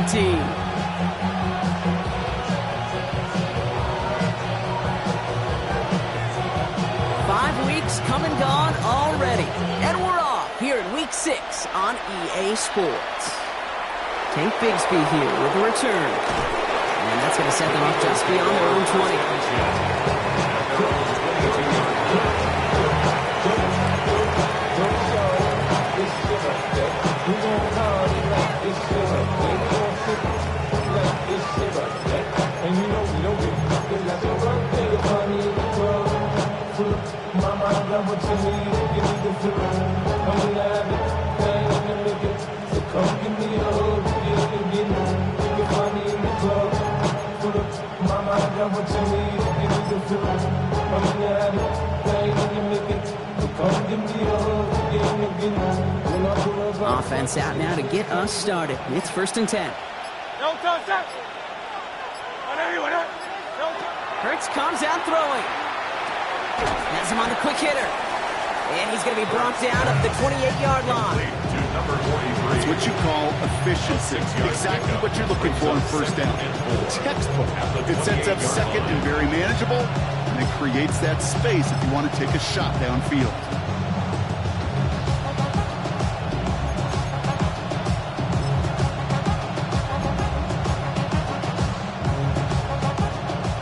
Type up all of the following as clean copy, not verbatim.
17. 5 weeks come and gone already. And we're off here in Week 6 on EA Sports. Tank Bigsby here with a return. And that's going to set them up just beyond their own 20. Offense out now to get us started. It's 1st and 10. Hurts comes out throwing. Has him on the quick hitter. And he's going to be brought down at the 28-yard line. It's what you call efficiency. Exactly what you're looking for in 1st down. Textbook. It sets up 2nd and very manageable, and it creates that space if you want to take a shot downfield.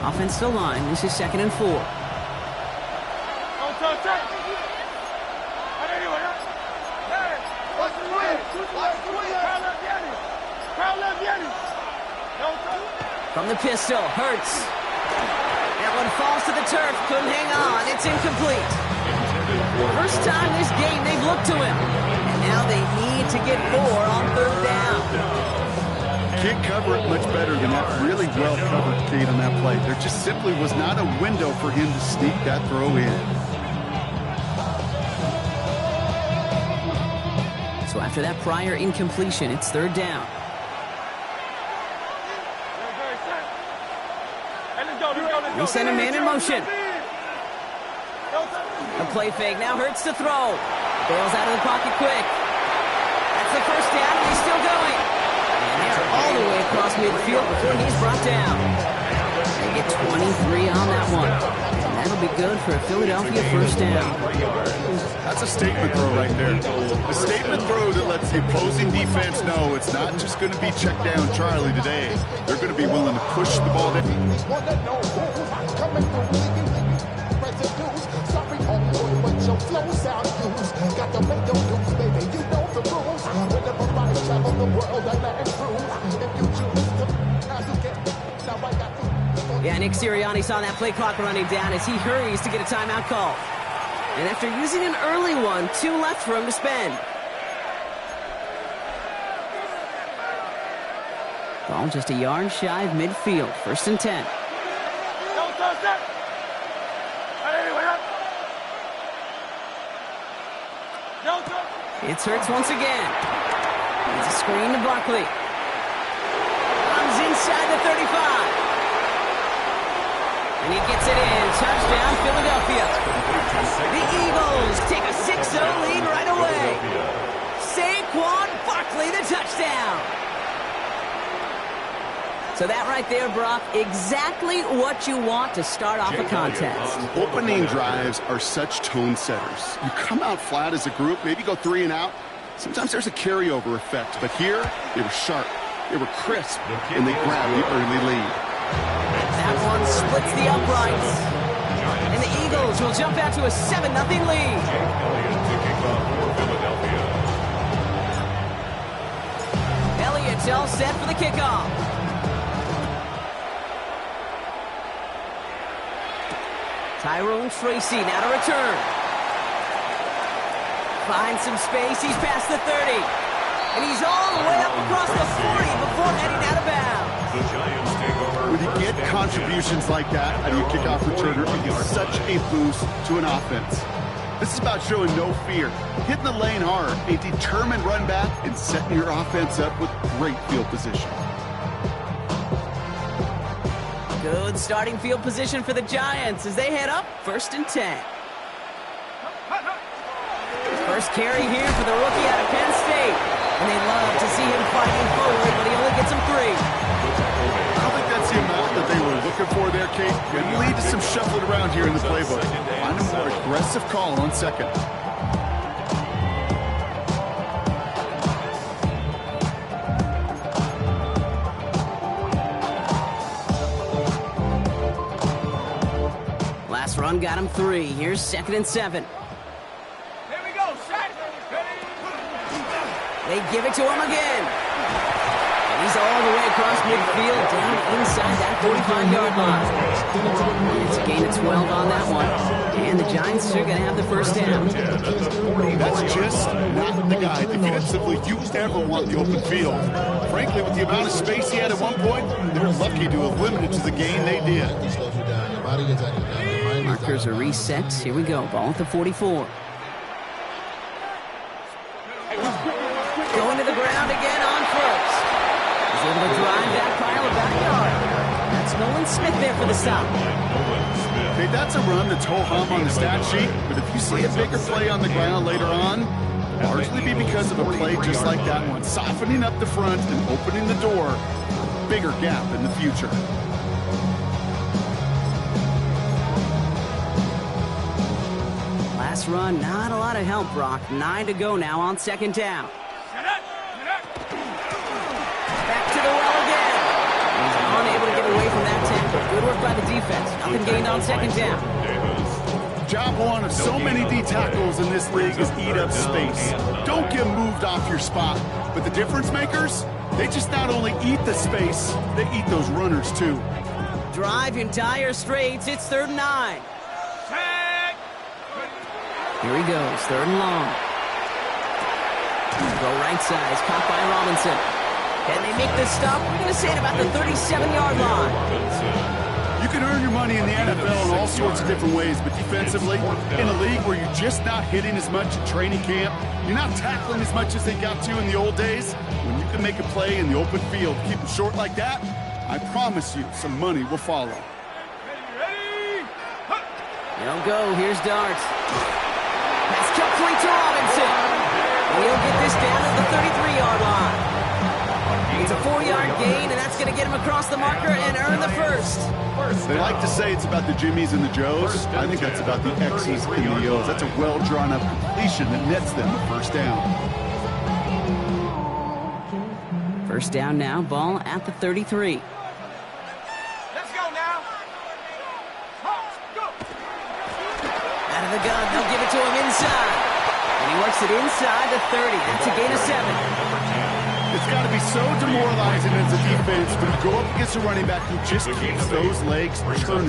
Offensive line. This is 2nd and 4. From the pistol, Hurts. That one falls to the turf. Couldn't hang on. It's incomplete. First time this game they've looked to him. And now they need to get more on 3rd down. Can't cover it much better than that really well-covered gate on that play. There just simply was not a window for him to sneak that throw in. So after that prior incompletion, it's 3rd down. They send a man in motion. A play fake. Now Hurts to throw. Bails out of the pocket quick. That's the 1st down, and he's still going. And they're all the way across midfield before he's brought down. They get 23 on that one. And that'll be good for a Philadelphia 1st down. That's a statement throw right there. A statement throw that lets the opposing defense know it's not just going to be check down Charlie today. They're going to be willing to push the ball down. Yeah, Nick Sirianni saw that play clock running down as he hurries to get a timeout call. And after using an early one, 2 left for him to spend. Ball just a yard shy of midfield. 1st and 10. It's Hurts once again. It's a screen to Barkley. Comes inside the 35. And he gets it in. Touchdown, Philadelphia. The Eagles take a 6-0 lead right away. Saquon Barkley, the touchdown. So that right there, Brock, exactly what you want to start off a contest. Opening drives are such tone setters. You come out flat as a group, maybe go 3 and out. Sometimes there's a carryover effect, but here they were sharp, they were crisp, and they grabbed the early lead. That one splits the uprights. And the Eagles will jump out to a 7-0 lead. Elliott's all set for the kickoff. Tyrone Tracy now to return. Finds some space. He's past the 30. And he's all the way up across the 40 before heading out of bounds. When you get contributions like that out of your kickoff returner, it gives such a boost to an offense. This is about showing no fear, hitting the lane hard, a determined run back, and setting your offense up with great field position. Good starting field position for the Giants as they head up 1st and 10. First carry here for the rookie out of Penn State. And they love to see him fighting forward, but he only gets him 3. shuffle it around here in the playbook. Find a more aggressive call on second. Last run got him 3. Here's 2nd and 7. Here we go, set. They give it to him again. And he's all the way across midfield, down inside that 45-yard line. It's a gain of 12 on that one. And the Giants are going to have the first down. That's just not the guy defensively you ever want the open field. Frankly, with the amount of space he had at one point, they're lucky to have limited to the gain they did. Markers are reset. Here we go. Ball at the 44. Going to the ground again on first. He's able to drive that pile of backyard. That's Nolan Smith there for the stop. Okay, that's a run that's ho-hum on the stat sheet, but if you see a bigger play on the ground later on, it'll largely be because of a play just like that one, softening up the front and opening the door, bigger gap in the future. Last run, not a lot of help, Brock. 9 to go now on 2nd down. Back to the well again. He's unable to get away from that tackle. Good work by the defense. Nothing gained on 2nd down. Job one of so many D tackles in this league is eat up space. Don't get moved off your spot. But the difference makers, they just not only eat the space, they eat those runners too. Drive in dire straits. It's 3rd and 9. Here he goes, 3rd and long. Go right side, is caught by Robinson. Can they make this stop? We're going to say it about the 37-yard line. You can earn your money in the NFL in all sorts of different ways, but defensively, in a league where you're just not hitting as much at training camp, you're not tackling as much as they got to in the old days, when you can make a play in the open field, keep them short like that, I promise you some money will follow. They'll go, here's Dart. Pass complete to Robinson. He'll get this down at the 33-yard line. It's a 4-yard gain, and that's going to get him across the marker and earn the first. They like to say it's about the Jimmies and the Joes. I think that's about the X's and the O's. That's a well-drawn-up completion that nets them the first down. First down now, ball at the 33. Let's go now. Go. Out of the gun, they'll give it to him inside. And he works it inside the 30. That's a gain of 7. It's got to be so demoralizing as a defense when you go up against a running back who just keeps those legs turning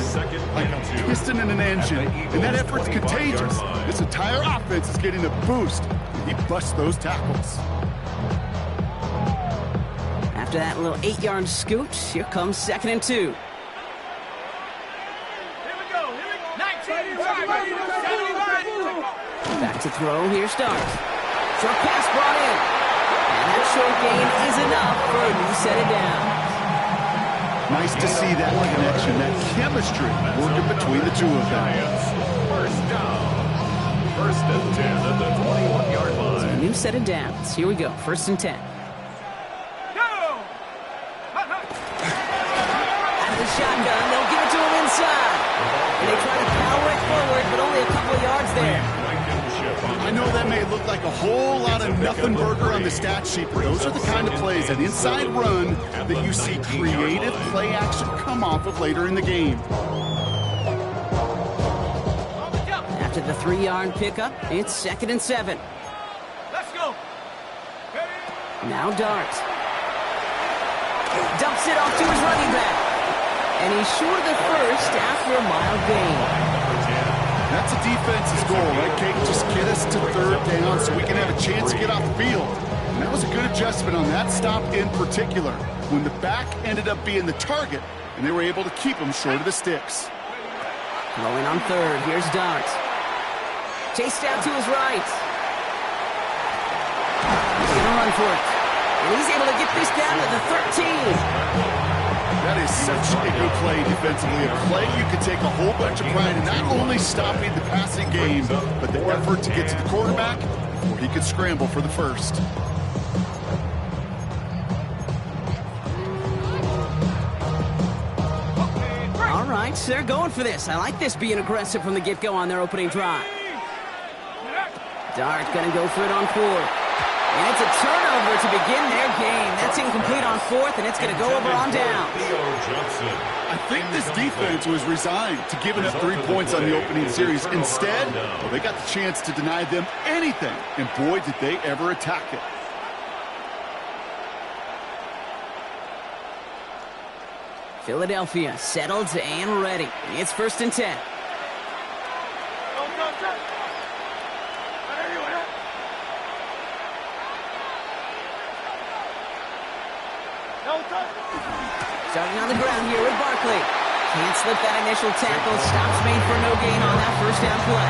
like a piston in an engine. And that effort's contagious. This entire offense is getting a boost. He busts those tackles. After that little 8-yard scoot, here comes 2nd and 2. Here we go. 19. Back to throw, here starts. Short pass brought in. And that short gain is enough for a new set of downs. Nice to see that connection, that chemistry working between the two of them. First down. 1st and 10 at the 21-yard line. So a new set of downs. Here we go, 1st and 10. Out of the shotgun, they'll give it to him inside. And they try to power it forward, but only a couple of yards there. I know that may look like a whole lot of nothing burger on the stat sheet, but those are the kind of plays, that inside run, that you see creative play action come off of later in the game. After the 3-yard pickup, it's 2nd and 7. Let's go. Now Dart. Dumps it off to his running back. And he's short of the first after a mile gain. That's a defense's goal, right, Kate? Just get us to 3rd down so we can have a chance to get off the field. And that was a good adjustment on that stop in particular, when the back ended up being the target, and they were able to keep him short of the sticks. Rolling on 3rd, here's Dart. Chased out to his right. He's going to run for it. And he's able to get this down to the 13. That is such a good play defensively. A play you can take a whole bunch of pride in, not only stopping the passing game, but the effort to get to the quarterback before he could scramble for the first. All right, points. They're going for this. I like this being aggressive from the get-go on their opening drive. Dart going to go for it on 4th. And it's a turnover to begin their game. That's incomplete on 4th, and it's going to go over on down. I think this defense was resigned to giving up 3 points on the opening series. Instead, well, they got the chance to deny them anything, and boy, did they ever attack it. Philadelphia settled and ready. It's 1st and 10. Starting on the ground here with Barkley. Can't slip that initial tackle. Stops made for no gain on that 1st down play.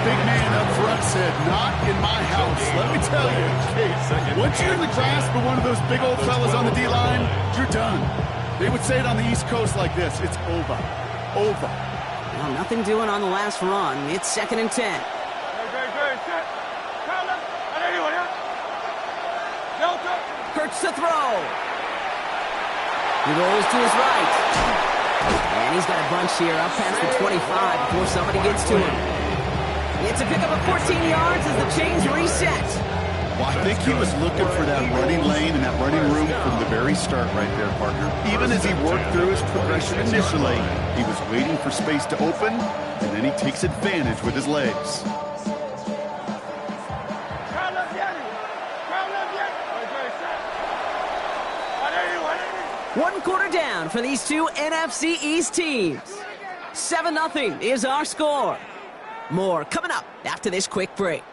Big man up front said, not in my house. Let me tell you, Kate, once you're in the grasp of one of those big old fellas on the D-line, you're done. They would say it on the East Coast like this. It's over. Over. Well, nothing doing on the last run. It's 2nd and 10. Hurts to throw. He rolls to his right. And he's got a bunch here up past the 25 before somebody gets to him. It's a pickup of 14 yards as the chains reset. Well, I think he was looking for that running lane and that running room from the very start right there, partner. Even as he worked through his progression initially, he was waiting for space to open, and then he takes advantage with his legs. One quarter down for these two NFC East teams. 7-0 is our score. More coming up after this quick break.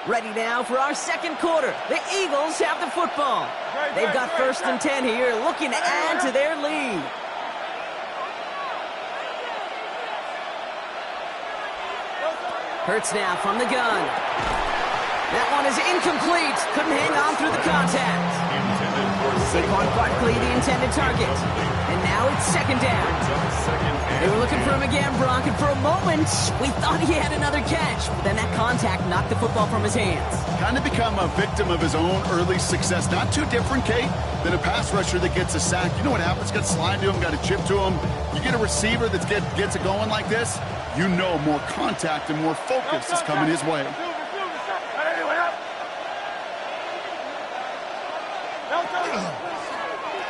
Ready now for our 2nd quarter. The Eagles have the football. They've got 1st and 10 here, looking to add to their lead. Hurts now from the gun. That one is incomplete. Couldn't hang on through the contact. Saquon Barkley, the intended target. And now it's 2nd down. They were looking for him again, Brock, and for a moment, we thought he had another catch. But then that contact knocked the football from his hands. Kind of become a victim of his own early success. Not too different, Kate, than a pass rusher that gets a sack. You know what happens? Got a slide to him, got a chip to him. You get a receiver that gets it going like this, you know more contact and more focus is coming his way.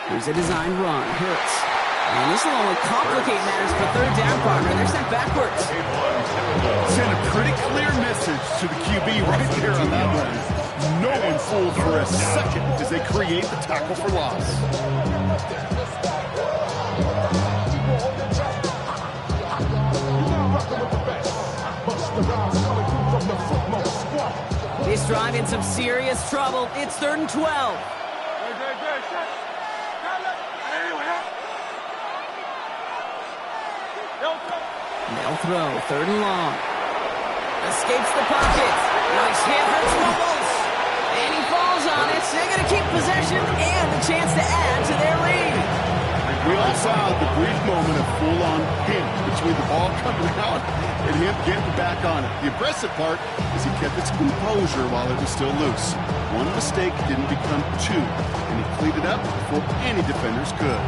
Here's a design run. Hurts. And this will only complicate matters for 3rd down, partner. They're sent backwards. Send a pretty clear message to the QB right there on that one. No one fooled for a second as they create the tackle for loss. This drive in some serious trouble. It's 3rd and 12. They'll throw. 3rd and long. Escapes the pocket. Nice hit. Hurts, fumbles. And he falls on it. They're going to keep possession and the chance to add to their lead. We all saw the brief moment of full-on hit between the ball coming out and him getting back on it. The impressive part is he kept his composure while it was still loose. One mistake didn't become 2, and he cleaned it up before any defenders could.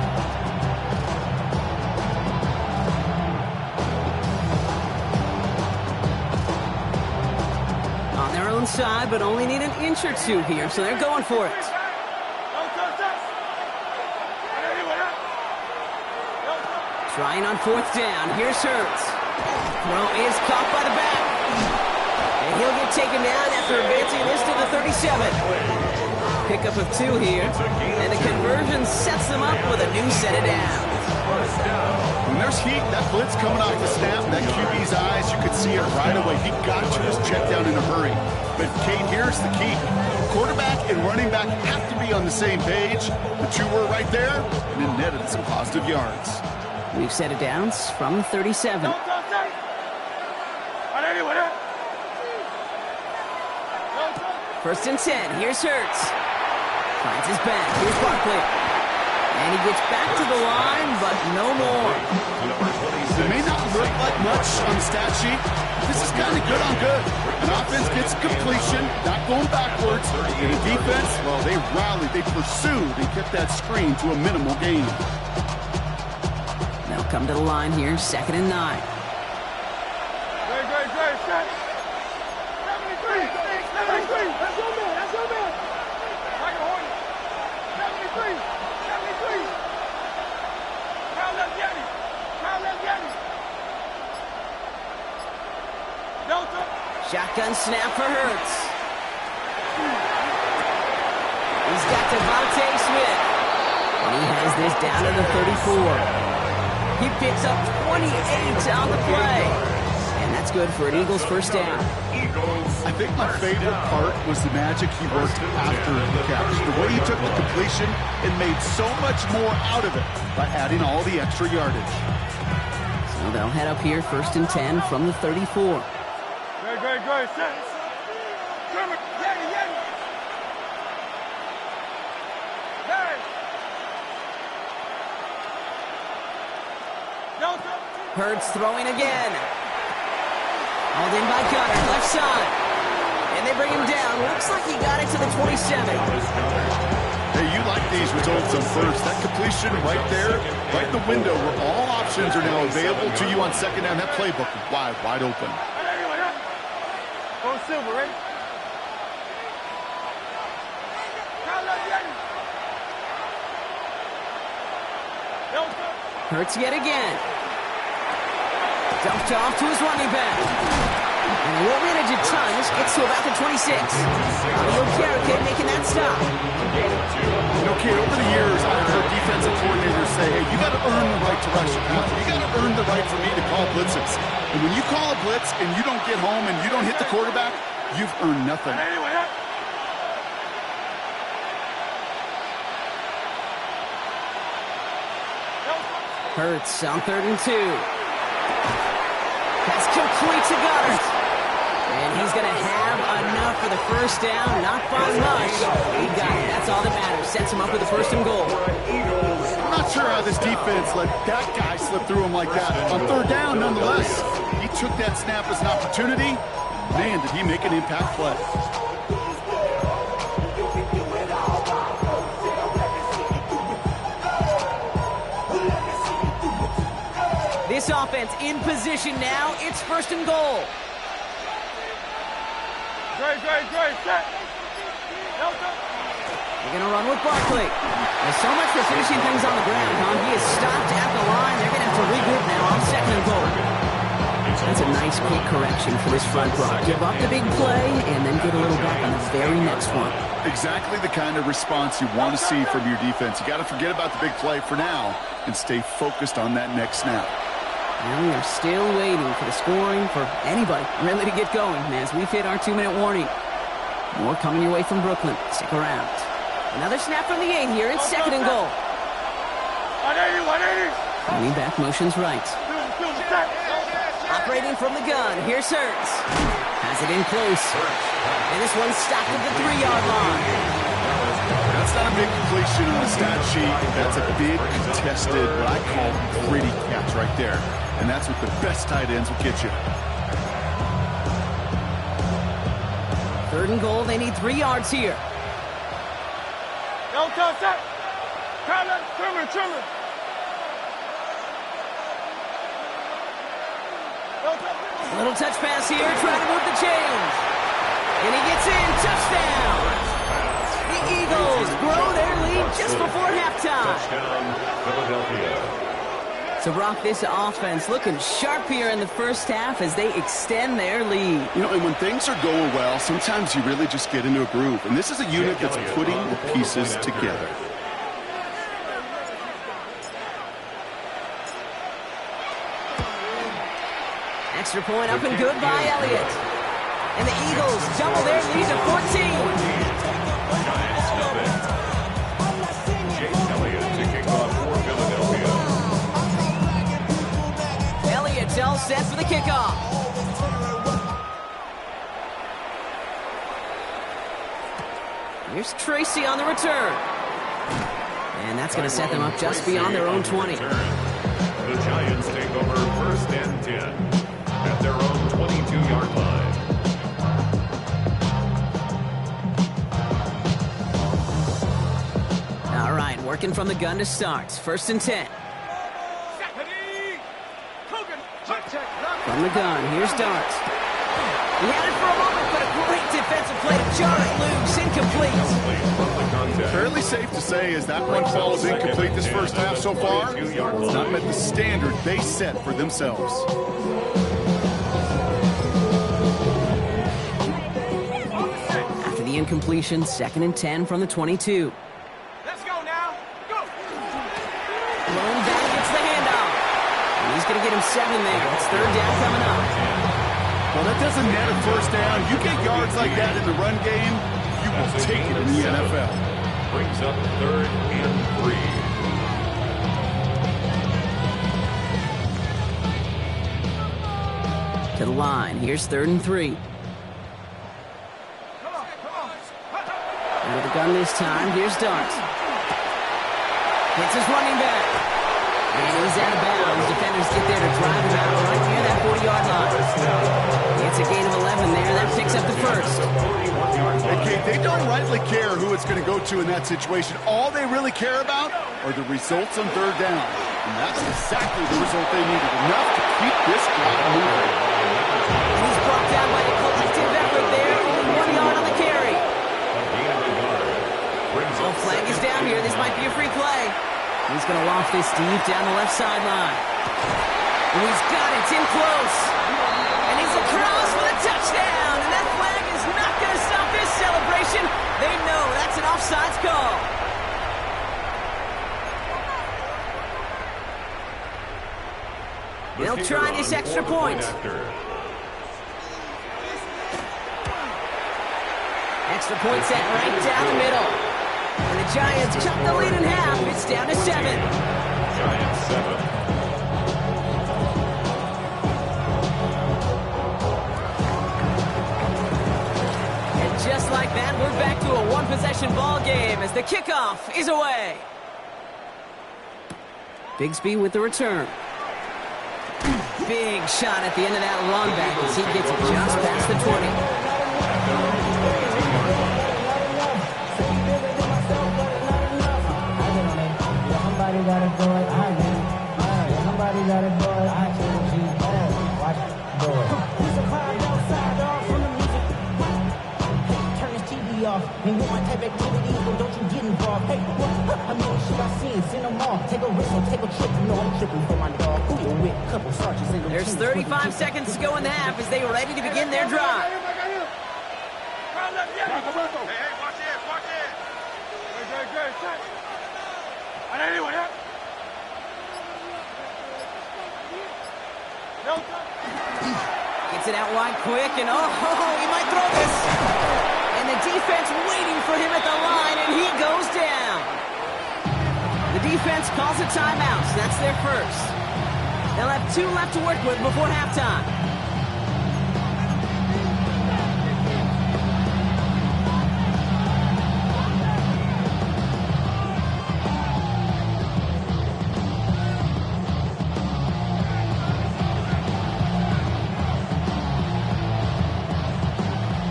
On their own side, but only need an inch or 2 here, so they're going for it. Trying on 4th down. Here's Hurts. Throw is caught by the back. And he'll get taken down after advancing this to the 37. Pickup of 2 here. And the conversion sets them up with a new set of downs. When there's heat, that blitz coming off the snap, that QB's eyes, you could see it right away. He got to his check down in a hurry. But, Kate, here's the key. Quarterback and running back have to be on the same page. The 2 were right there, and it netted some positive yards. We've set it downs from 37. First and 10. Here's Hurts. Finds his back. Here's Barkley. And he he gets back to the line, but no more. It may not look like much on the stat sheet. This is kind of good on good. An offense gets completion, not going backwards. And the defense, well, they rallied, they pursued, and kept that screen to a minimal gain. They'll come to the line here, 2nd and 9. Great, set. 73. That's your man. Like a Hornet. 73. Kyle left Yeti. Delta. Shotgun snap for Hurts. He's got Devontae Smith. And he has this down to the 34. He picks up 28 on the play. And that's good for an Eagles first down. I think my favorite part was the magic he worked after the catch. The way he took the completion and made so much more out of it by adding all the extra yardage. So they'll head up here, 1st and 10 from the 34. Great, set. Trimmer, Yeti. Hey. Delta. Hurts throwing again. Hauled in by Gunner, left side. And they bring him down. Looks like he got it to the 27. Hey, you like these results on first. That completion right there, right in the window where all options are now available to you on 2nd down. That playbook is wide open. Go Silver, right? Hurts yet again. Dumped off to his running back. And he won't manage a ton. This gets to about the 26. Okereke making that stop. Okay, over the years, I've heard defensive coordinators say, hey, you got to earn the right to rush. You got to earn the right for me to call blitzes. And when you call a blitz and you don't get home and you don't hit the quarterback, you've earned nothing. Hurts on 3rd and 2. That's complete to Goddard. And he's going to have enough for the first down. Not by much. He got it. That's all that matters. Sets him up with the 1st and goal. I'm not sure how this defense let that guy slip through him like that. On 3rd down, nonetheless, he took that snap as an opportunity. Man, did he make an impact play. This offense in position now. It's 1st and goal. Great, set. Delta. They're going to run with Barkley. There's so much for finishing things on the ground, huh? He is stopped at the line. They're going to have to regroup now on 2nd and goal. That's a nice quick correction for this front row. Give up the big play and then get a little back on the very next one. Exactly the kind of response you want to see from your defense. You got to forget about the big play for now and stay focused on that next snap. And we are still waiting for the scoring for anybody really to get going as we've hit our 2-minute warning. More coming your way from Brooklyn. Stick around. Another snap from the 8 here. It's 2nd and goal. 180. Lean back motions right. Operating from the gun. Here's Hurts. Has it in close. And this one's stopped at the 3-yard line. That's not a big completion on the stat sheet. That's a big contested, what I call gritty catch right there. And that's what the best tight ends will get you. 3rd and goal. They need 3 yards here. Delta, set. Trimmer. Little touch pass here, trying to move the chains. And he gets in, touchdown. The Eagles grow their lead just before halftime. So, Brock, this offense looking sharp here in the first half as they extend their lead. You know, and when things are going well, sometimes you really just get into a groove. And this is a unit that's putting the pieces together. Extra point up and good by Elliott. And the Eagles double their lead to 14. Elliott's all set for the kickoff. Here's Tracy on the return. And that's going to set them up just beyond their own 20. The Giants take over 1st and 10 at their own 22-yard line. All right, working from the gun to start. 1st and 10. From the gun, here's Dart. He had it for a moment, but a great defensive play to jar it loose. Incomplete. Fairly safe to say as that run ball is incomplete this first half so far. It's not met the standard they set for themselves. After the incompletion, 2nd and 10 from the 22. Let's go now. Go. Lone back gets the handoff. And he's going to get him 7 there. It's 3rd down coming up. Well, that doesn't net a first down. You get yards like that in the run game, you will take it in the NFL. Brings up 3rd and 3. To the line. Here's 3rd and 3. Under the gun this time. Here's Dart. Hits his running back. And he's out of bounds. Defenders get there to drive him out right near that 40-yard line. It's a gain of 11 there. That picks up the first. Okay, they don't rightly care who it's going to go to in that situation. All they really care about are the results on 3rd down. And that's exactly the result they needed. Enough to keep this drive moving. And he's brought down by a collective effort there. Only 1 yard on the carry. Oh, flag is down here. This might be a free play. He's going to loft this deep down the left sideline. And he's got it. It's in close. And he's across for the touchdown. And that flag is not going to stop this celebration. They know that's an offsides call. They'll try this extra point. Extra point set right down the middle. And the Giants cut the lead in half. It's down to 7. Giants 7. And just like that, we're back to a one-possession ball game as the kickoff is away. Bigsby with the return. Big shot at the end of that run back as he gets it just past the 20. Somebody gotta do it, I am. Somebody gotta do it, I can. Watch it, do it. He's a crowd outside, dog, from the music. Turn his TV off. When you want type activities, but don't you get involved. Hey, what? I mean, shit I seen, send them off. Take a risk or take a trip. You know I'm tripping for my dog. Who you with? Couple sergeants in the There's 35 seconds to go in the half as they are ready to begin their drive. Hey, watch it, watch it. Great, set. I don't anyone here. Gets it out wide quick, and he might throw this. And the defense waiting for him at the line, and he goes down. The defense calls a timeout, so that's their first. They'll have 2 left to work with before halftime.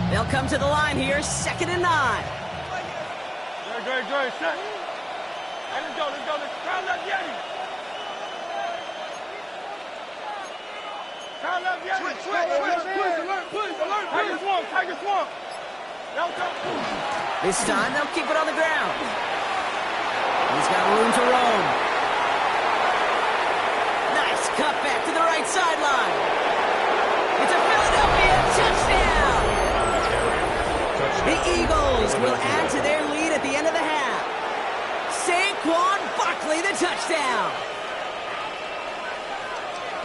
They'll come to the line here, 2nd and 9. Great, set. Hey, let's go. Crowd left Yeti. Crowd left Yeti. Push, alert. Tiger swamp. This time, they'll keep it on the ground. He's got room to roam. Nice cut back to the right sideline. It's a Philadelphia touchdown. The Eagles will add to their lead at the end of the half. Saquon Barkley, the touchdown.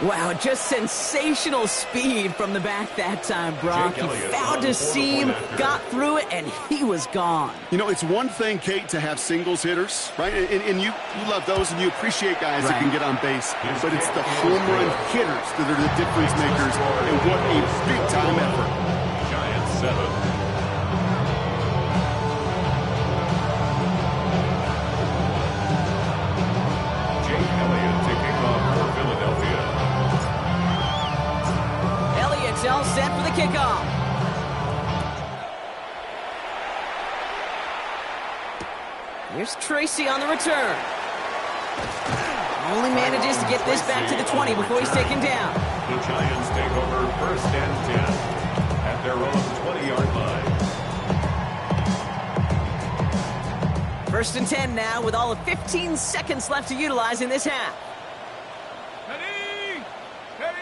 Wow, just sensational speed from the back that time, Brock. He found a seam, got through it, and he was gone. You know, it's one thing, Kate, to have singles hitters, right? And you love those, and you appreciate guys that can get on base. But it's the home run hitters that are the difference makers, and what a big-time effort. Giants 7. the kickoff. Here's Tracy on the return. Only manages to get this back to the 20 before he's taken down. The Giants take over 1st and 10 at their own 20-yard line. 1st and 10 now with all of 15 seconds left to utilize in this half. Ready! Ready!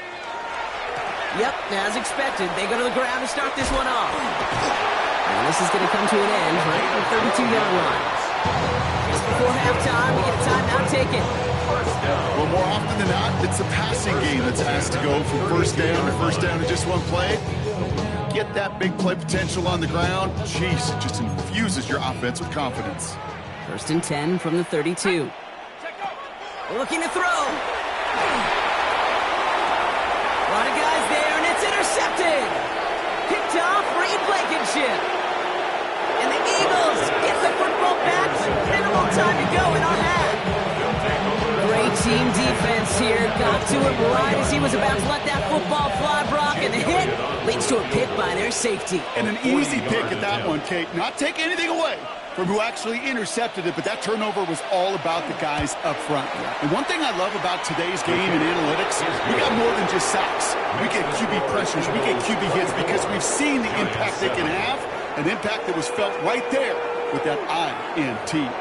Yep, as expected, they go to the ground to start this one off. And this is going to come to an end right at the 32-yard line. Just before halftime, we get a timeout taken. Well, more often than not, it's the passing game that's asked to go from first down to just one play. Get that big play potential on the ground. Jeez, it just infuses your offense with confidence. 1st and 10 from the 32. Looking to throw. A lot of guys there, and it's intercepted. Picked off Reed Blankenship. And the Eagles get the football back with minimal time to go in our half. Great team defense here. Got to him right as he was about to let that football fly, Brock, and the hit leads to a pick by their safety. And an easy pick at that one, Kate. Not take anything away from who actually intercepted it, but that turnover was all about the guys up front. And one thing I love about today's game in analytics, we got more than just sacks. We get QB pressures, we get QB hits because we've seen the impact they can have, an impact that was felt right there with that INT.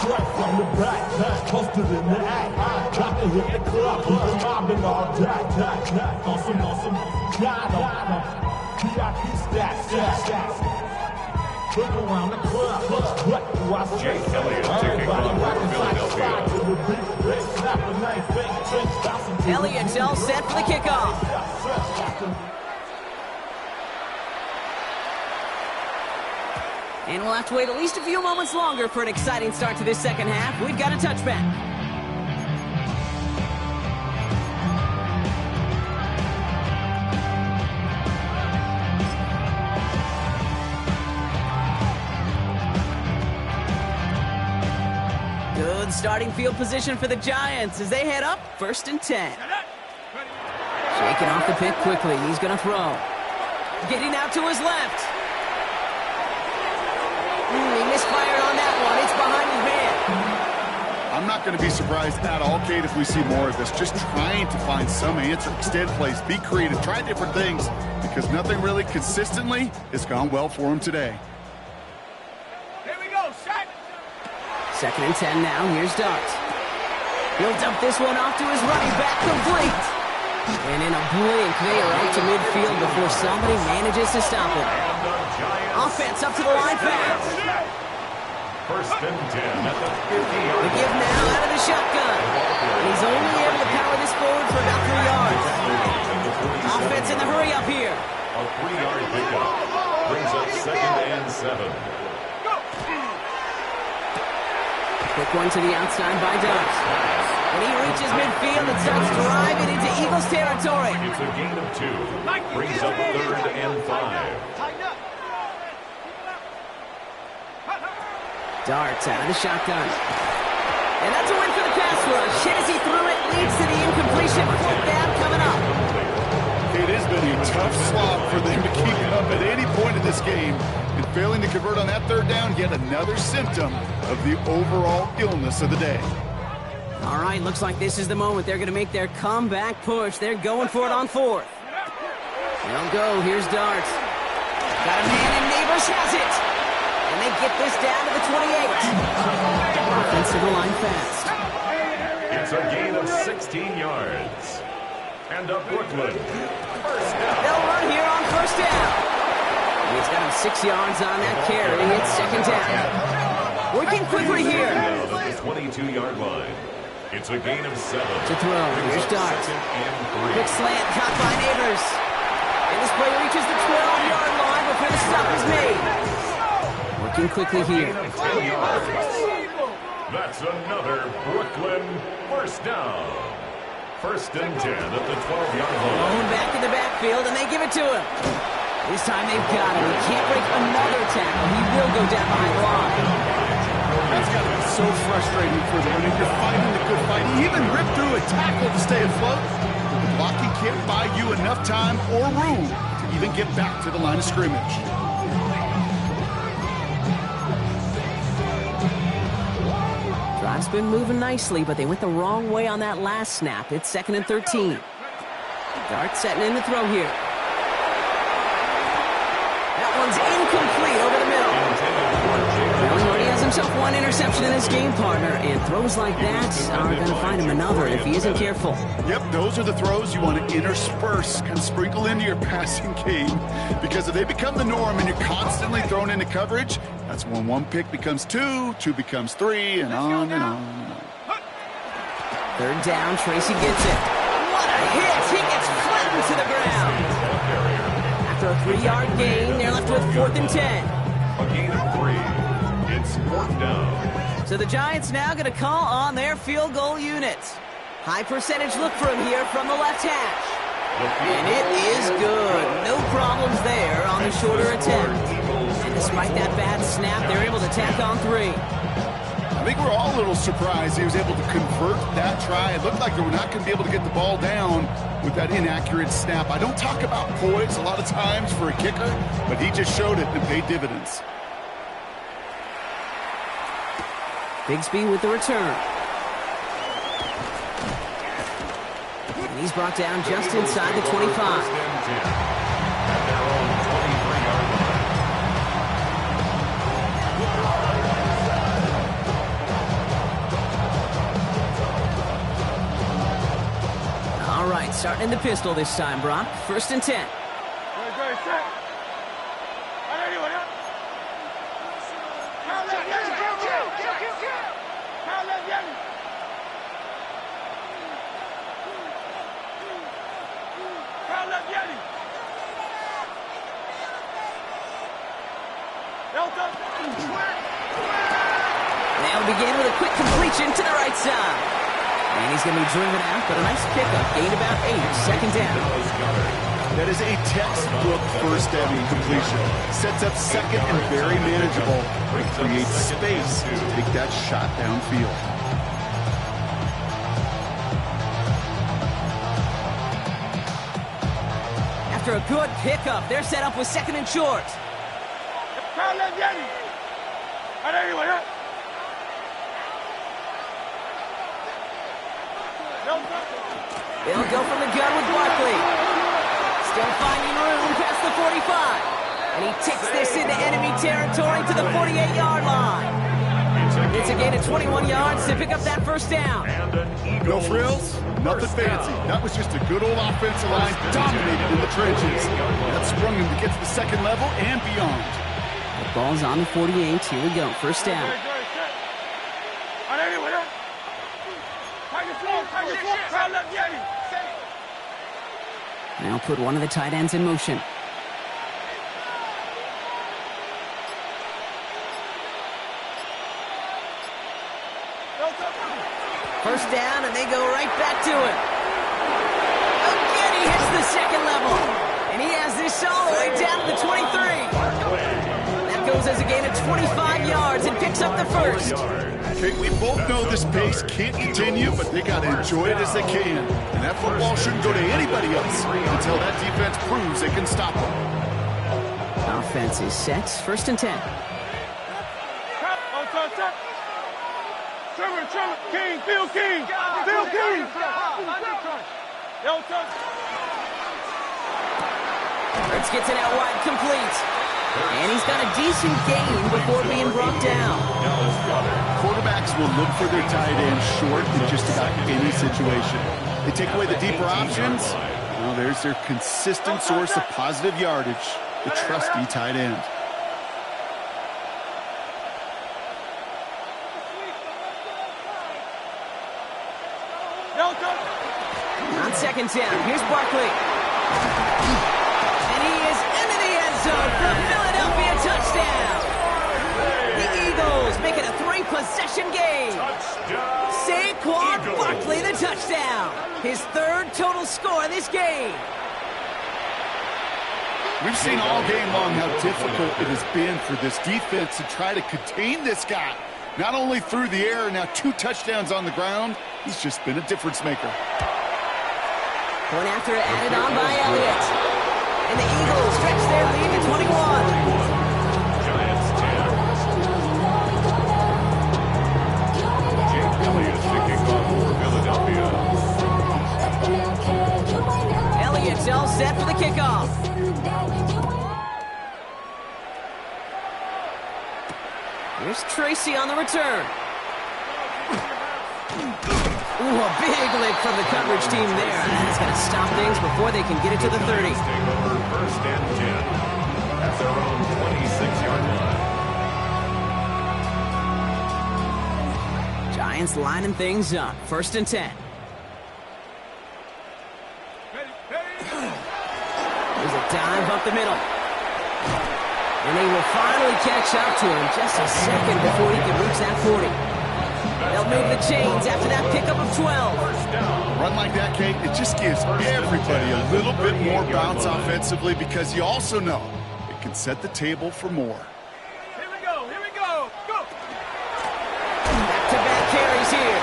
From the back, posted in the act. Got to hit the club, he's mobbing all day. On some, got him. VIP stats. Look around the club, what do I say? Jake Elliott taking on Philadelphia. Elliott's all set for the kickoff. And we'll have to wait at least a few moments longer for an exciting start to this second half. We've got a touchback. Good starting field position for the Giants as they head up 1st and 10. Shaking off the pick quickly. He's going to throw. Getting out to his left. He misfired on that one. It's behind his man. I'm not going to be surprised at all, Kate, if we see more of this. Just trying to find some answer, extend plays, be creative, try different things, because nothing really consistently has gone well for him today. Here we go, set! 2nd and 10 now. Here's Dart. He'll dump this one off to his running back, complete. And in a blink, they are out to midfield before somebody manages to stop him. Offense up to the line fast. 1st and 10 at the 50-yard The give now out of the shotgun. And he's only able to power this forward for about 3 yards. Offense in the hurry up here. A 3-yard pickup brings up 2nd and 7. Quick one to the outside by Dart. And he reaches midfield and starts driving into Eagles territory. It's a gain of 2. Brings up 3rd and 5. Darts out of the shotgun. And that's a win for the pass rush. Hit as he threw it, leads to the incompletion. 4th down coming up. It has been a tough slog for them to keep it up at any point in this game. And failing to convert on that 3rd down, yet another symptom of the overall illness of the day. All right, looks like this is the moment. They're going to make their comeback push. They're going for it on 4th. They'll go. Here's Darts. Got a man, and Neighbors has it. And they get this down to the 28. Offensive line fast. It's a gain of 16 yards. And a Brooklyn 1st down. They'll run here on 1st down. He's got him 6 yards on that carry. It's 2nd down. Working quickly here. Down at the 22-yard line. It's a gain of 7. To throw. Here's Darts. 2nd and 3. Quick slant caught by Neighbors. And this play reaches the 12-yard line before the stop is made. Working quickly here. 10 yards. That's another Brooklyn 1st down. 1st and 10 at the 12-yard line. Going back in the backfield, and they give it to him. This time they've got him. He can't break another tackle. He will go down behind the line. That's got to be so frustrating for them. When you're fighting the good fight, he even ripped through a tackle to stay afloat. But the Blocking can't buy you enough time or room to even get back to the line of scrimmage. Drive's been moving nicely, but they went the wrong way on that last snap. It's 2nd and 13. Dart setting in the throw here. That one's incomplete over the middle. Well, he already has himself one interception in his game, partner, and throws like that are going to find him another if he isn't careful. Yep, those are the throws you want to intersperse, kind of sprinkle into your passing game, because if they become the norm and you're constantly thrown into coverage, that's when one pick becomes two, two becomes three, and on and on and on. 3rd down, Tracy gets it. What a hit! He gets flattened to the ground. After a 3-yard gain, they're left with 4th and 10. A gain of 3. It's 4th down. So the Giants now going to call on their field goal unit. High percentage look for him here from the left hash. And it is good. No problems there on the shorter attempt. And despite that bad snap, they're able to tack on 3. I think we're all a little surprised he was able to convert that try. It looked like they were not going to be able to get the ball down with that inaccurate snap. I don't talk about poise a lot of times for a kicker, but he just showed it and paid dividends. Bigsby with the return. And he's brought down just inside the 25. All right, starting in the pistol this time, Brock. 1st and 10. They'll begin with a quick completion to the right side. And he's going to be driven out, but a nice pickup. Gained about 8. 2nd down. That is a textbook first down completion. Sets up 2nd and very manageable. It creates space to take that shot downfield. After a good pickup, they're set up with 2nd and short. They'll go from the gun with Barkley. Still finding room past the 45. And he takes this into enemy territory to the 48-yard line. It's a gain of 21 yards to pick up that 1st down. No frills, nothing fancy. That was just a good old offensive line dominated in the trenches. That sprung him to get to the 2nd level and beyond. The ball's on the 48. Here we go. 1st down. Now put one of the tight ends in motion. First down, and they go right back to it. Again, he hits the 2nd level. And he has this all the way down to the 23. That goes as a gain of 25 yards and picks up the 1st. Okay, we both know this pace can't continue, but they got to enjoy it as they can. And that football shouldn't go to anybody else until that defense proves they can stop them. Offense is set. 1st and 10. King, Phil King, Phil King. Hurts gets it out wide, complete. And he's got a decent gain before being brought down. Quarterbacks will look for their tight end short in just about any situation. They take away the deeper options. Well, there's their consistent source of positive yardage, the trusty tight end. On 2nd down, here's Barkley. And he is into the end zone for a Philadelphia touchdown. The Eagles make it a 3-possession game. Saquon Barkley, the touchdown. His 3rd total score in this game. We've seen all game long how difficult it has been for this defense to try to contain this guy. Not only through the air, now 2 touchdowns on the ground. He's just been a difference maker. Point after added on by Elliott. And the Eagles stretch their lead to 21. Giants 10. Jake Elliott kicking off for Philadelphia. Elliott's all set for the kickoff. Here's Tracy on the return. Ooh, a big lick from the coverage team there. That's going to stop things before they can get it to the 30. Take over first and 10 at their own 26-yard line. Giants lining things up. First and 10. There's a dive up the middle. And they will finally catch up to him just a second before he can reach that 40. They'll move the chains after that pickup of 12. A run like that, Kate, it just gives everybody a little bit more bounce offensively because you also know it can set the table for more. Here we go, go! Back-to-back carries here.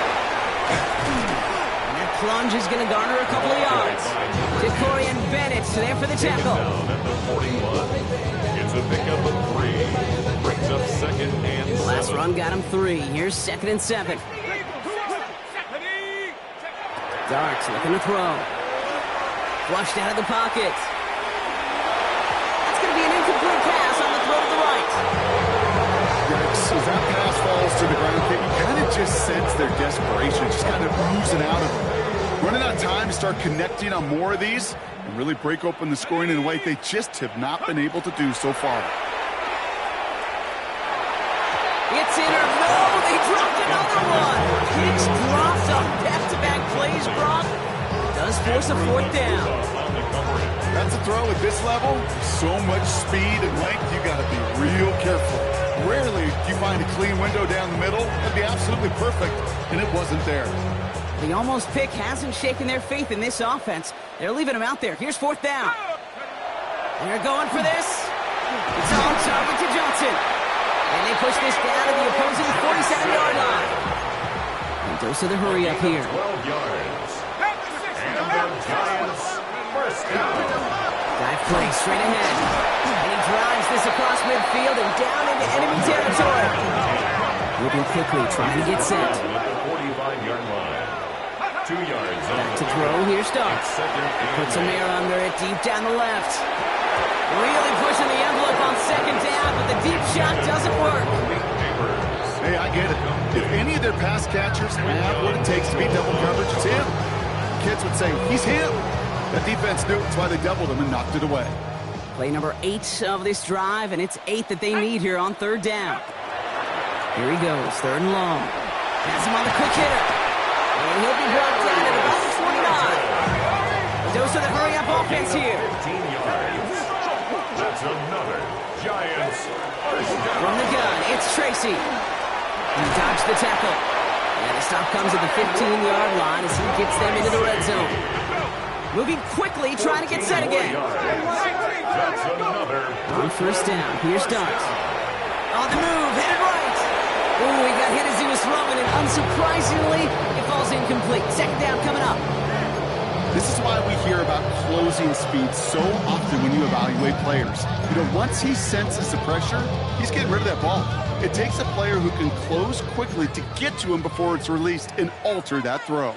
And that plunge is going to garner a couple of yards. DeCory and Bennett there for the tackle. Down at the 41. It's a pickup of 3. Brings up second and 7. Last run got him 3. Here's second and 7. Darts looking to throw. Flushed out of the pocket. That's going to be an incomplete pass on the throw to the right. Yikes, as that pass falls to the ground, Kate, you kind of just sense their desperation, just kind of oozing out of them. Running out of time to start connecting on more of these and really break open the scoring in a way they just have not been able to do so far. It's in or no, they dropped another one. Pitch drops on back-to-back plays, Brock. Does force a fourth down. That's a throw at this level. So much speed and length, you got to be real careful. Rarely do you find a clean window down the middle. That'd be absolutely perfect, and it wasn't there. The almost pick hasn't shaken their faith in this offense. They're leaving him out there. Here's fourth down. They're going for this. It's on target to Johnson. And they push this down to the opposing 47-yard line. Mendoza the hurry up here. 12 yards. And the Giants first down. Dive play straight ahead. And he drives this across midfield and down into enemy territory. Moving quickly, trying to get set. At the 45-yard line. 2 yards. Back to throw. Here starts. Puts some air under it, deep down the left. Really pushing the envelope on second down, but the deep shot doesn't work. Hey, I get it. If any of their pass catchers have what it takes to beat double coverage, it's him. Kids would say, he's him. That defense knew it. That's why they doubled him and knocked it away. Play number 8 of this drive, and it's 8 that they need here on third down. Here he goes, third and long. Has him on the quick hitter. And he'll be brought down at about the 29. Dose of the hurry-up offense here. 15 yards. That's another Giants first down. From the gun, it's Tracy. He dodged the tackle. And the stop comes at the 15-yard line as he gets them into the red zone. Moving quickly, trying to get set again. That's another On first down, here's Darts. On the move, headed right. Ooh, he got hit as he was throwing, and unsurprisingly, it falls incomplete. Second down coming up. This is why we hear about closing speed so often when you evaluate players. You know, once he senses the pressure, he's getting rid of that ball. It takes a player who can close quickly to get to him before it's released and alter that throw.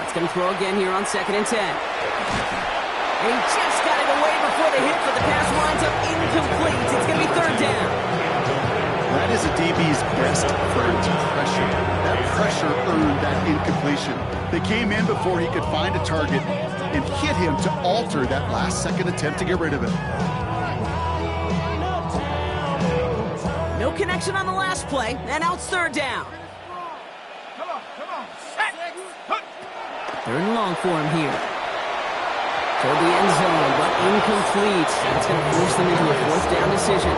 It's going to throw again here on second and 10. And he just got it away before the hit, but the pass winds up incomplete. It's going to be third down. That is a DB's best friend, pressure. That pressure earned that incompletion. They came in before he could find a target and hit him to alter that last-second attempt to get rid of it. No connection on the last play, and now it's third down. Come on. Third and long for him here. Toward the end zone, but incomplete. That's going to force them into a fourth down decision.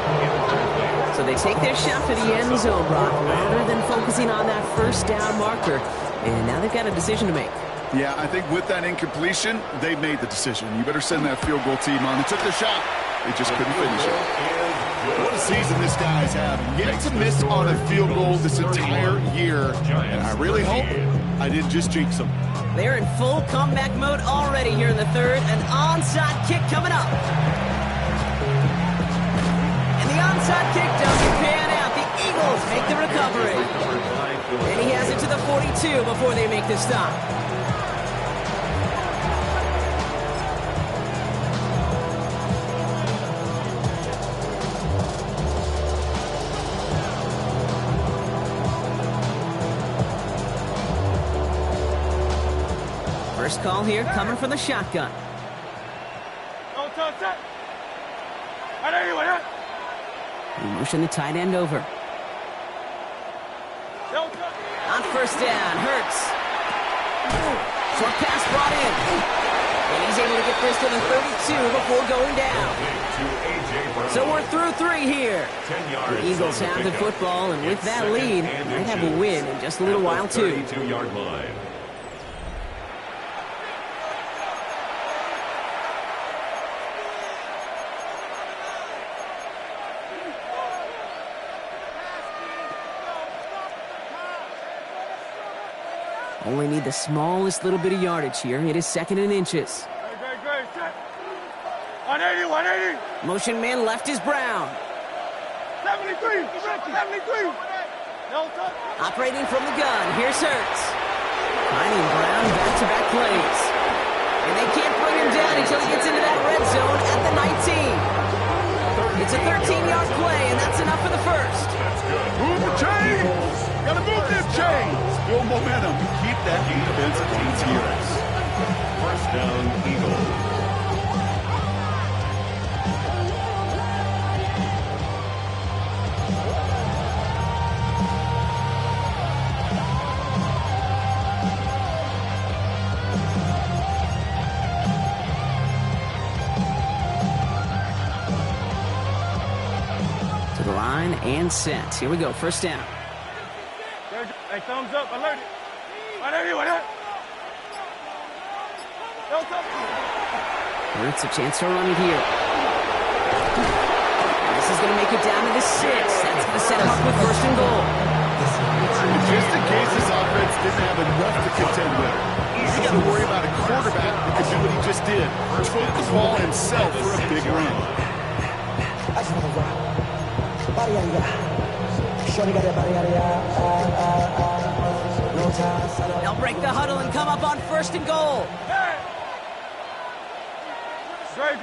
So they take their shot for the end zone, Brock, rather than focusing on that first down marker. And now they've got a decision to make. Yeah, I think with that incompletion, they made the decision. You better send that field goal team on. They took the shot. They just couldn't finish it. What a season this guy's having. Yet to miss on a field goal this entire year. And I really hope I didn't just jinx them. They're in full comeback mode already here in the third. An onside kick coming up. And the onside kick doesn't pan out. The Eagles make the recovery. And he has it to the 42 before they make the stop. First call here coming from the shotgun. We motion the tight end over. On first down, Hurts. Short pass brought in. And he's able to get this to the 32 before going down. So we're through 3 here. The Eagles have the football, and with that lead, might have a win in just a little while, too. 32-yard line. Only need the smallest little bit of yardage here. It is second and inches. Great. 180. Motion man left is Brown. 73. Operating from the gun, here's Hurts. Finding Brown back-to-back plays. And they can't bring him down until he gets into that red zone at the 19. It's a 13-yard play, and that's enough for the first. Move the chains! Gotta move them chains! Build momentum. Keep that defense at its heels. First down, Eagles. To the line and set. Here we go, first down. Hey, thumbs up, alert it. 180. Hurts a chance to run it here. This is going to make it down to the 6. That's going to set him up with first and goal. Just in case this offense didn't have enough to contend with, you got to worry about a quarterback who can do what he just did. Took the ball himself for a big run. They'll break the huddle and come up on first and goal. Hey! Great.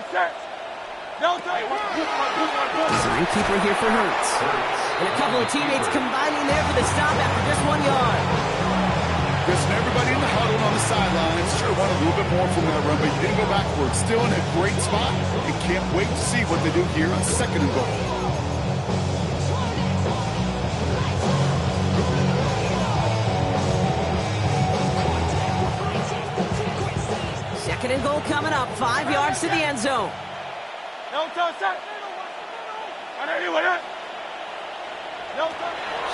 Set. Design keeper here for Hurts. And a couple of teammates combining there for the stop after just 1 yard. Chris, and everybody in the huddle on the sidelines sure wanted a little bit more from that run, but you didn't go backwards. Still in a great spot. And can't wait to see what they do here on second and goal. Second and goal coming up. 5 yards to the end zone.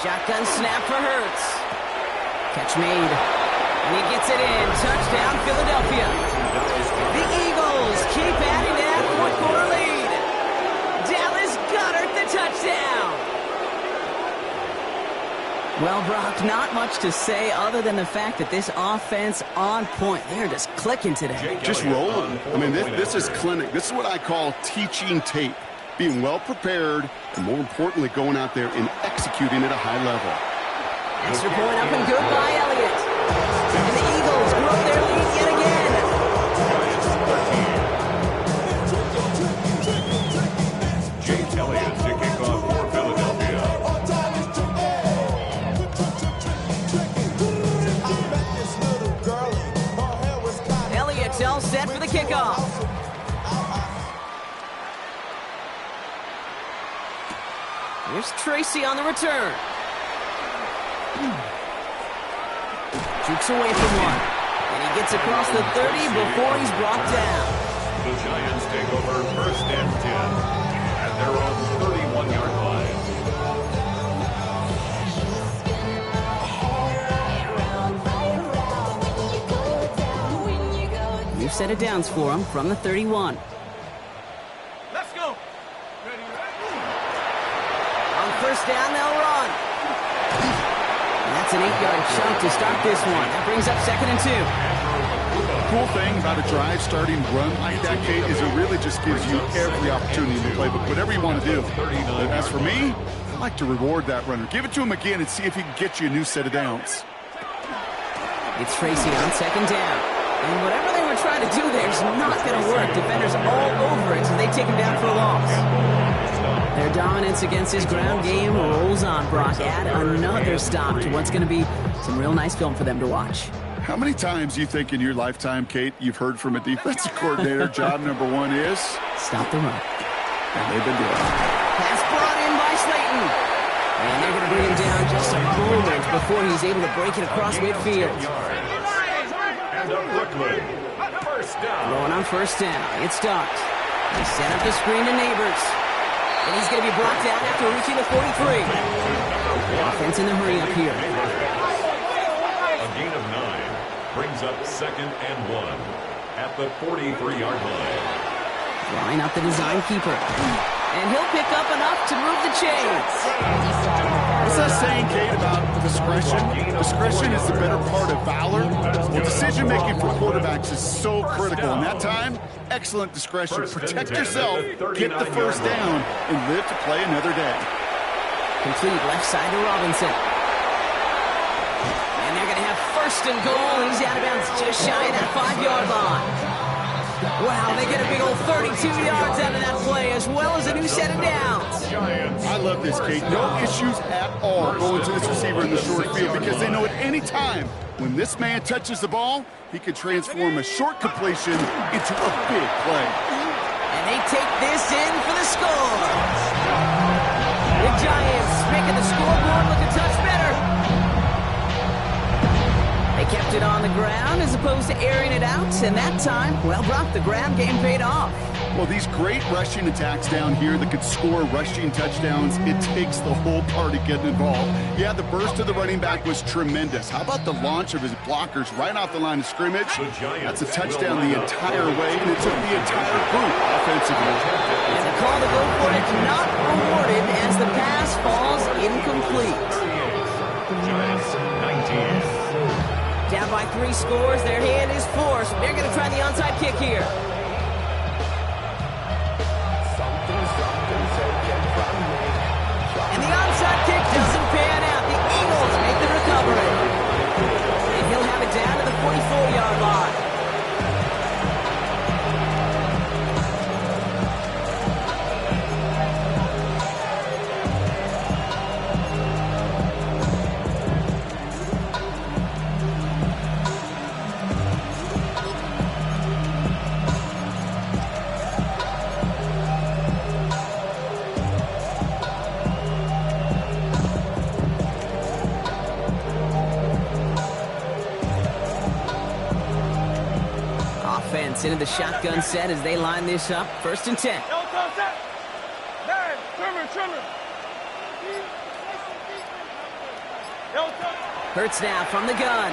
Shotgun snap for Hurts. Catch made. And he gets it in. Touchdown, Philadelphia. The Eagles keep adding to that fourth-quarter lead. Dallas Goedert the touchdown. Well, Brock, not much to say other than the fact that this offense on point. They're just clicking today. Just rolling. I mean, this is clinic. This is what I call teaching tape. Being well prepared, and more importantly, going out there and executing at a high level. Extra point up and good by Elliott. And the Eagles grow their lead yet again. Jake Elliott to kick off for Philadelphia. Elliott's all set for the kickoff. Here's Tracy on the return. Jukes away from one. And he gets across the 30 before he's brought down. The Giants take over first and 10 at their own 31-yard line. set of downs for him from the 31. Let's go. On first down, they'll run. And that's an 8-yard chunk to start this one. That brings up 2nd and 2. Cool thing about a drive starting run like that, Kate, is it really just gives you every opportunity to play, but whatever you want to do. But as for me, I like to reward that runner. Give it to him again and see if he can get you a new set of downs. It's Tracy on 2nd down. And whatever they were trying to do there is not going to work. Defenders all over it, so they take him down for a loss. Their dominance against this ground game rolls on, Brock. Add another stop to what's going to be some real nice film for them to watch. How many times do you think in your lifetime, Kate, you've heard from a defensive coordinator, job number 1 is? Stop the run. And they've been doing it. Pass brought in by Slayton. And they're going to bring him down just a moment before he's able to break it across midfield. And a Brooklyn first down. Throwing on first down. It's Duck. They set up the screen to Neighbors. And he's going to be brought down after reaching the 43. Offense in the hurry up here. A gain of 9 brings up 2nd and 1 at the 43-yard line. Line up the design keeper. And he'll pick up enough to move the chains. What's that saying, Kate, about discretion? Discretion is the better part of valor. Well, decision-making for quarterbacks is so critical. In that time, excellent discretion. Protect yourself, get the first down, and live to play another day. Complete left side to Robinson. And they're going to have 1st and goal. He's out of bounds just shy of that 5-yard line. Wow, they get a big old 32 yards out of that play, as well as a new set of downs. I love this, Kate. No issues at all going to this receiver in the short field because they know at any time when this man touches the ball, he can transform a short completion into a big play. And they take this in for the score. The Giants making the scoreboard look a touch better. They kept it on the ground as opposed to airing it out, and that time, well, Brock, the ground game paid off. Well, these great rushing attacks down here that could score rushing touchdowns, it takes the whole party getting involved. Yeah, the burst of the running back was tremendous. How about the launch of his blockers right off the line of scrimmage? That's a touchdown the entire way, and it took the entire group offensively. And the call to go for it not awarded as the pass falls incomplete. Giants 19. Down by 3 scores, their hand is forced. They're going to try the onside kick here. And the onside kick doesn't pan out. The Eagles make the recovery. And he'll have it down to the 44-yard line. Into the shotgun set as they line this up. 1st and 10. Hurts now from the gun.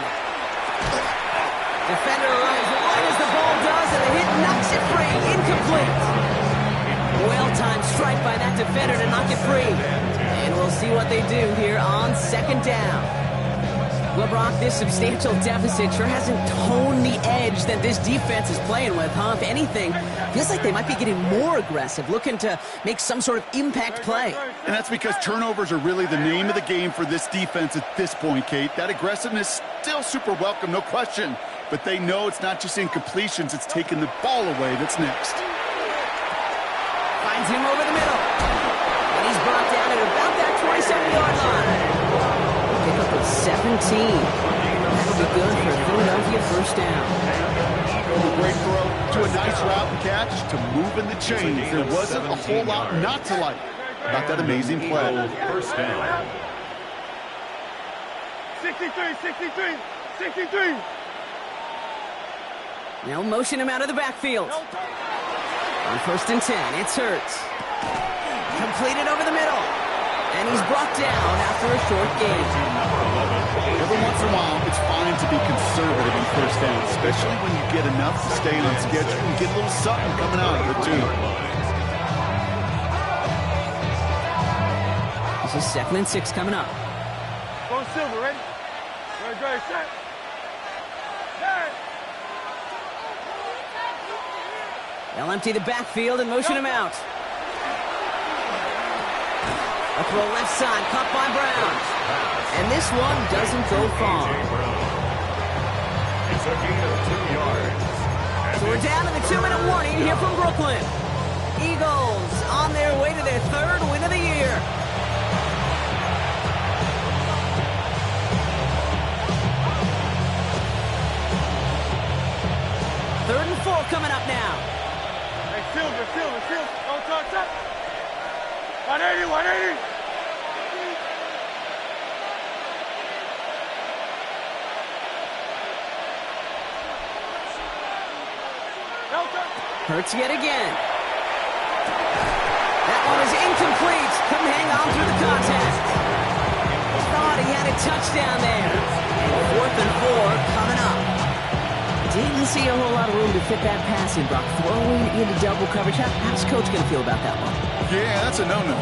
Defender runs right as the ball does, and the hit knocks it free. Incomplete. Well-timed strike by that defender to knock it free. And we'll see what they do here on 2nd down. Well, Brock, this substantial deficit sure hasn't toned the edge that this defense is playing with, huh? If anything, feels like they might be getting more aggressive, looking to make some sort of impact play. And that's because turnovers are really the name of the game for this defense at this point, Kate. That aggressiveness still super welcome, no question. But they know it's not just incompletions, it's taking the ball away that's next. Finds him over the middle. And he's brought down at about that 27-yard line. Pick up of 17. That'll be good for a Philadelphia 1st down. A great throw to a nice route and catch to moving the chains. There wasn't a whole lot not to like about that amazing play. 1st down. 63. Now motion him out of the backfield. On 1st and 10, it's Hurts. Completed over the middle. And he's brought down after a short gain. Every once in a while, it's fine to be conservative on first down, especially when you get enough to stay on schedule and get a little something coming out of it, too. This is 2nd and 6 coming up. Go Silver, ready? Ready, set. They'll empty the backfield and motion him out. A throw left side, caught by Brown. And this one doesn't go far. It's a gain of 2 yards. So we're down to the 2-minute warning here from Brooklyn. Eagles on their way to their 3rd win of the year. Third and 4 coming up now. Hey, Silver. Don't touch up. 180, 180. Hurts yet again. That one is incomplete. Couldn't hang on through the contact. Thought he had a touchdown there. And 4th and 4 coming up. Didn't see a whole lot of room to fit that pass in, Brock. Throwing into double coverage. How's Coach going to feel about that one? Yeah, that's a no-no.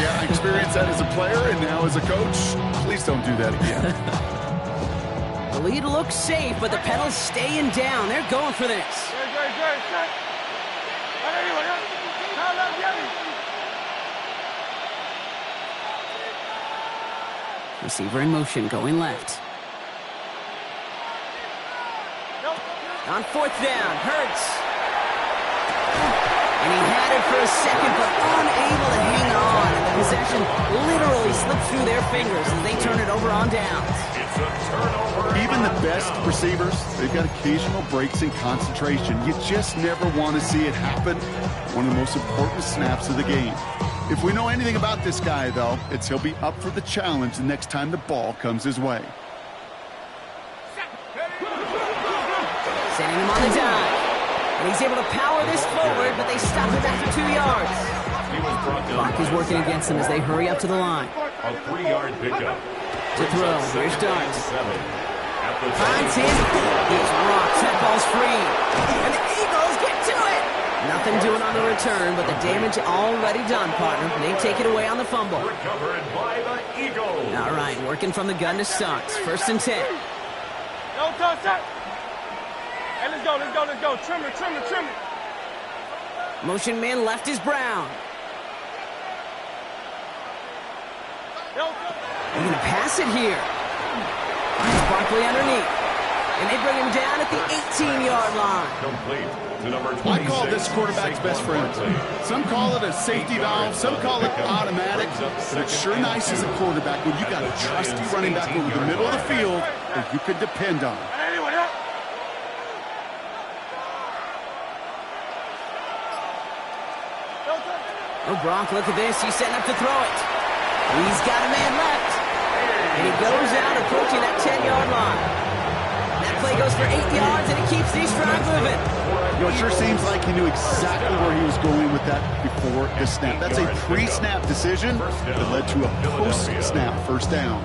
Yeah, I experienced that as a player and now as a coach. Please don't do that again. The lead looks safe, but the pedals staying down. They're going for this. Great, set. 180, Receiver in motion, going left. On 4th down, Hurts. And he had it for a second, but unable to hang on. And the possession literally slipped through their fingers as they turn it over on downs. It's a turnover. Even the best receivers, they've got occasional breaks in concentration. You just never want to see it happen. One of the most important snaps of the game. If we know anything about this guy, though, it's he'll be up for the challenge the next time the ball comes his way. Sending him on the dive. And he's able to power this forward, but they stop him after 2 yards. Clock is working against them as they hurry up to the line. A 3-yard pickup. To throw, here's Darts. Finds him. He's rocked. That ball's free. And the Eagles get to it. Nothing doing on the return, but the damage already done, partner. They take it away on the fumble. Recovered by the Eagles. All right, working from the gun to start. 1st and 10. Don't touch that. Hey, let's go. Trim it. Motion man left is Brown. They're going to pass it here. Finds Barkley underneath. And they bring him down at the 18-yard line. Complete to number 26. I call this quarterback's best friend. Some call it a safety valve, some call it automatic, but it's sure nice as a quarterback when you got a trusty running back over the middle of the field that you could depend on. Oh, Brock, look at this. He's setting up to throw it. He's got a man left. And he goes out approaching that 10-yard line. That play goes for 8 yards, and it keeps these drive moving. You know, it sure seems like he knew exactly where he was going with that before the snap. That's a pre-snap decision that led to a post-snap first down.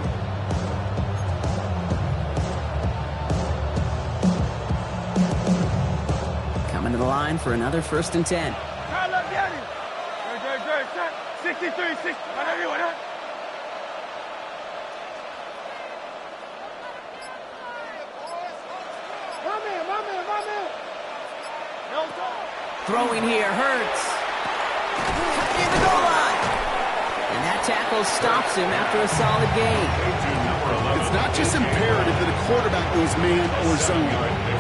Coming to the line for another 1st and 10. 63, 60. My man. Throwing here, Hurts. In the goal line. And that tackle stops him after a solid gain. It's not just imperative that a quarterback goes man or zone.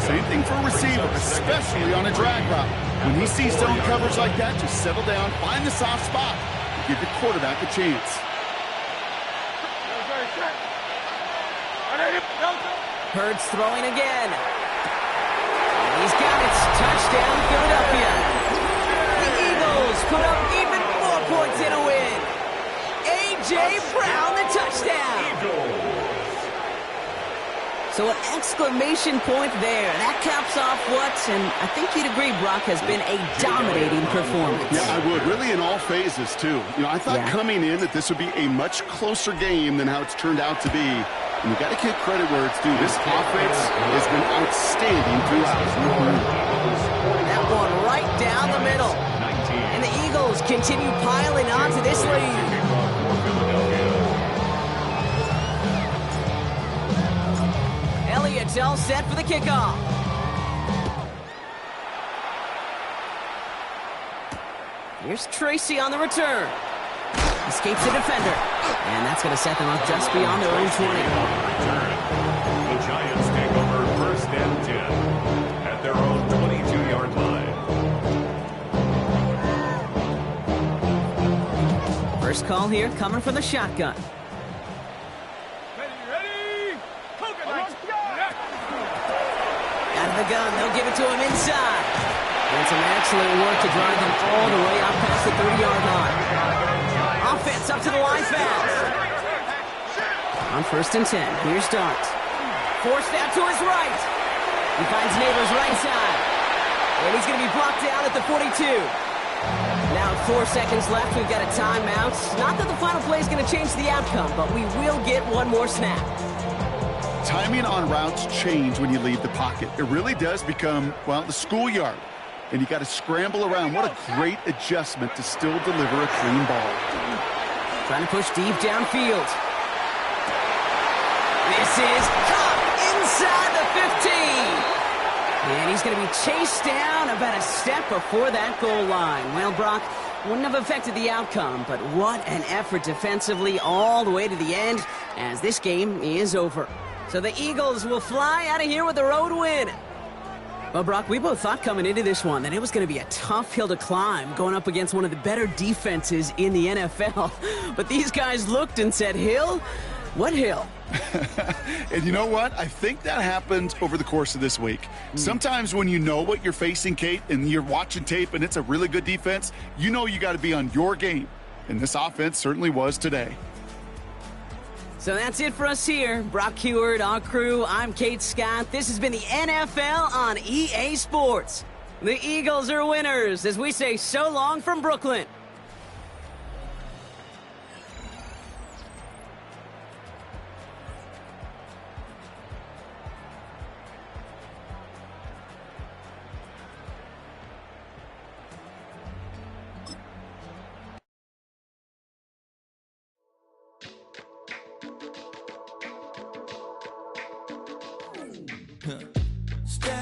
Same thing for a receiver, especially on a drag route. When he sees zone coverage like that, just settle down, find the soft spot, and give the quarterback a chance. Hurts throwing again. And he's got it. Touchdown, Philadelphia. The Eagles put up even more points in a win. A.J. Brown, the touchdown. So an exclamation point there. That caps off what, and I think you'd agree, Brock, has been a dominating performance. Yeah, I would. Really in all phases, too. You know, I thought coming in that this would be a much closer game than how it's turned out to be. And you got to give credit where it's due. This offense has been outstanding throughout. That one right down the middle. And the Eagles continue piling on to this lead. Elliott's all set for the kickoff. Here's Tracy on the return. Escapes the defender. And that's going to set them up just beyond their own 20. The Giants take over first and 10 at their own 22-yard line. First call here coming from the shotgun. Ready? Coconut. Out of the gun, they'll give it to him inside. And some excellent work to drive them all the way up past the 30-yard line. Offense up to the line fast. On first and 10, here's Dart. Forced out to his right. He finds Neighbors right side. And he's going to be blocked down at the 42. Now 4 seconds left, we've got a timeout. Not that the final play is going to change the outcome, but we will get one more snap. Timing on routes change when you leave the pocket. It really does become, well, the schoolyard. And you got to scramble around. What a great adjustment to still deliver a clean ball. Trying to push deep downfield. This is caught inside the 15. And he's going to be chased down about a step before that goal line. Well, Brock, wouldn't have affected the outcome, but what an effort defensively all the way to the end as this game is over. So the Eagles will fly out of here with a road win. Well, Brock, we both thought coming into this one that it was going to be a tough hill to climb going up against one of the better defenses in the NFL. But these guys looked and said, Hill? What hill? And you know what? I think that happened over the course of this week. Sometimes when you know what you're facing, Kate, and you're watching tape and it's a really good defense, you know you got to be on your game. And this offense certainly was today. So that's it for us here. Brock Heward, our crew, I'm Kate Scott. This has been the NFL on EA Sports. The Eagles are winners as we say so long from Brooklyn. Huh.